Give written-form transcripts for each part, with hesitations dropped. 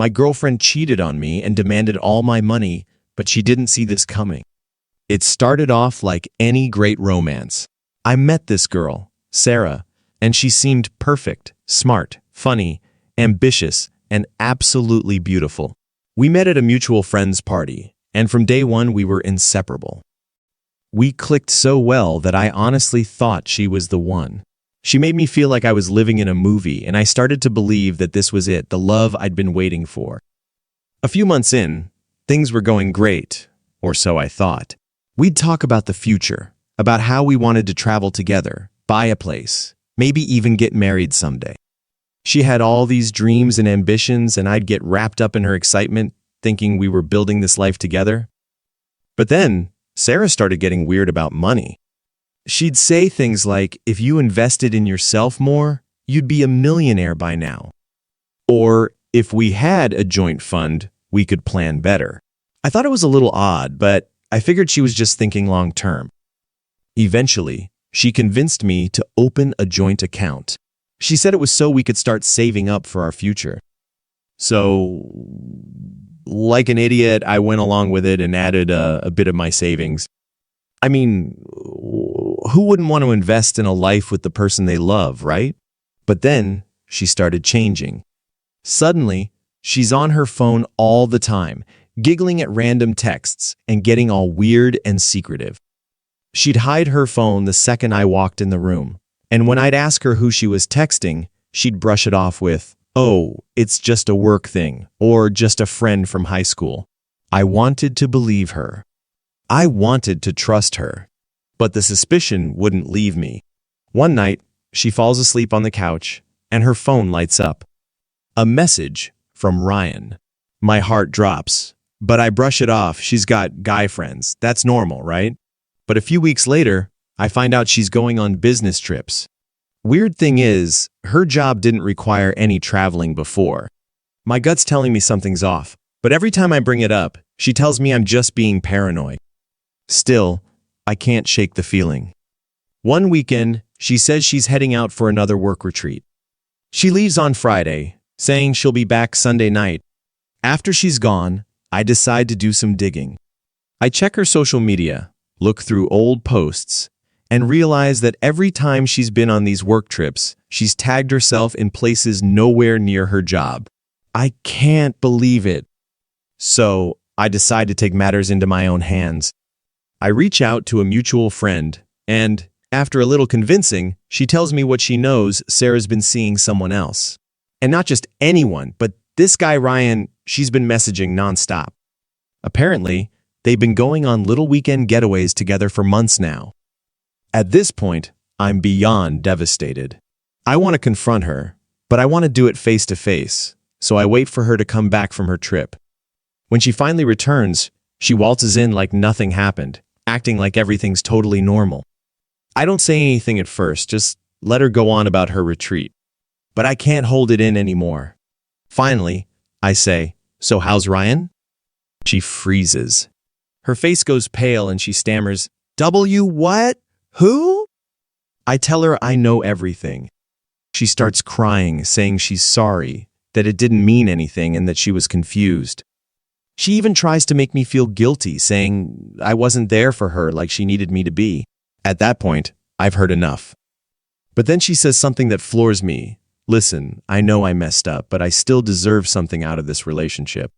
My girlfriend cheated on me and demanded all my money, but she didn't see this coming. It started off like any great romance. I met this girl, Sarah, and she seemed perfect, smart, funny, ambitious, and absolutely beautiful. We met at a mutual friend's party, and from day one we were inseparable. We clicked so well that I honestly thought she was the one. She made me feel like I was living in a movie, and I started to believe that this was it, the love I'd been waiting for. A few months in, things were going great, or so I thought. We'd talk about the future, about how we wanted to travel together, buy a place, maybe even get married someday. She had all these dreams and ambitions, and I'd get wrapped up in her excitement, thinking we were building this life together. But then, Sarah started getting weird about money. She'd say things like, if you invested in yourself more, you'd be a millionaire by now. Or, if we had a joint fund, we could plan better. I thought it was a little odd, but I figured she was just thinking long term. Eventually, she convinced me to open a joint account. She said it was so we could start saving up for our future. So, like an idiot, I went along with it and added a bit of my savings. I mean, who wouldn't want to invest in a life with the person they love, right? But then, she started changing. Suddenly, she's on her phone all the time, giggling at random texts and getting all weird and secretive. She'd hide her phone the second I walked in the room, and when I'd ask her who she was texting, she'd brush it off with, "Oh, it's just a work thing," or "just a friend from high school." I wanted to believe her. I wanted to trust her. But the suspicion wouldn't leave me. One night, she falls asleep on the couch, and her phone lights up. A message from Ryan. My heart drops, but I brush it off. She's got guy friends. That's normal, right? But a few weeks later, I find out she's going on business trips. Weird thing is, her job didn't require any traveling before. My gut's telling me something's off, but every time I bring it up, she tells me I'm just being paranoid. Still, I can't shake the feeling. One weekend, she says she's heading out for another work retreat. She leaves on Friday, saying she'll be back Sunday night. After she's gone, I decide to do some digging. I check her social media, look through old posts, and realize that every time she's been on these work trips, she's tagged herself in places nowhere near her job. I can't believe it. So, I decide to take matters into my own hands. I reach out to a mutual friend, and, after a little convincing, she tells me what she knows: Sarah's been seeing someone else. And not just anyone, but this guy Ryan, she's been messaging nonstop. Apparently, they've been going on little weekend getaways together for months now. At this point, I'm beyond devastated. I want to confront her, but I want to do it face to face, so I wait for her to come back from her trip. When she finally returns, she waltzes in like nothing happened, acting like everything's totally normal. I don't say anything at first, just let her go on about her retreat. But I can't hold it in anymore. Finally, I say, "So how's Ryan?" She freezes. Her face goes pale and she stammers, "W what? Who?" I tell her I know everything. She starts crying, saying she's sorry, that it didn't mean anything and that she was confused. She even tries to make me feel guilty, saying I wasn't there for her like she needed me to be. At that point, I've heard enough. But then she says something that floors me. "Listen, I know I messed up, but I still deserve something out of this relationship.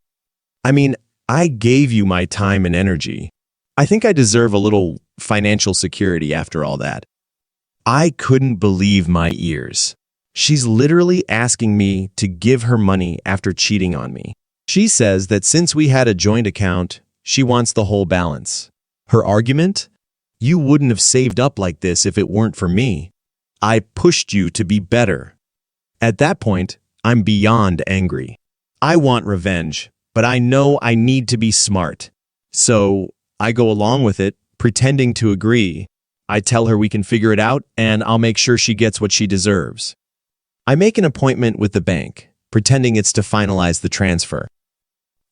I mean, I gave you my time and energy. I think I deserve a little financial security after all that." I couldn't believe my ears. She's literally asking me to give her money after cheating on me. She says that since we had a joint account, she wants the whole balance. Her argument? You wouldn't have saved up like this if it weren't for me. I pushed you to be better. At that point, I'm beyond angry. I want revenge, but I know I need to be smart. So I go along with it, pretending to agree. I tell her we can figure it out and I'll make sure she gets what she deserves. I make an appointment with the bank, pretending it's to finalize the transfer.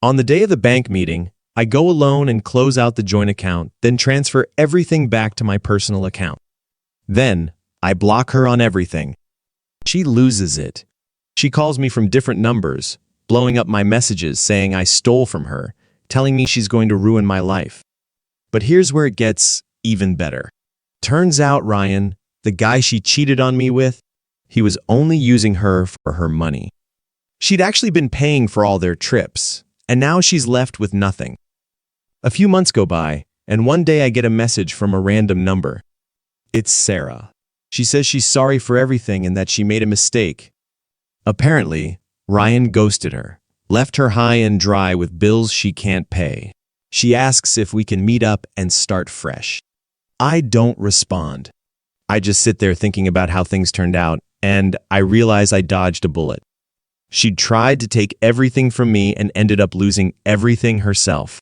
On the day of the bank meeting, I go alone and close out the joint account, then transfer everything back to my personal account. Then, I block her on everything. She loses it. She calls me from different numbers, blowing up my messages saying I stole from her, telling me she's going to ruin my life. But here's where it gets even better. Turns out Ryan, the guy she cheated on me with, he was only using her for her money. She'd actually been paying for all their trips, and now she's left with nothing. A few months go by, and one day I get a message from a random number. It's Sarah. She says she's sorry for everything and that she made a mistake. Apparently, Ryan ghosted her, left her high and dry with bills she can't pay. She asks if we can meet up and start fresh. I don't respond. I just sit there thinking about how things turned out, and I realize I dodged a bullet. She'd tried to take everything from me and ended up losing everything herself.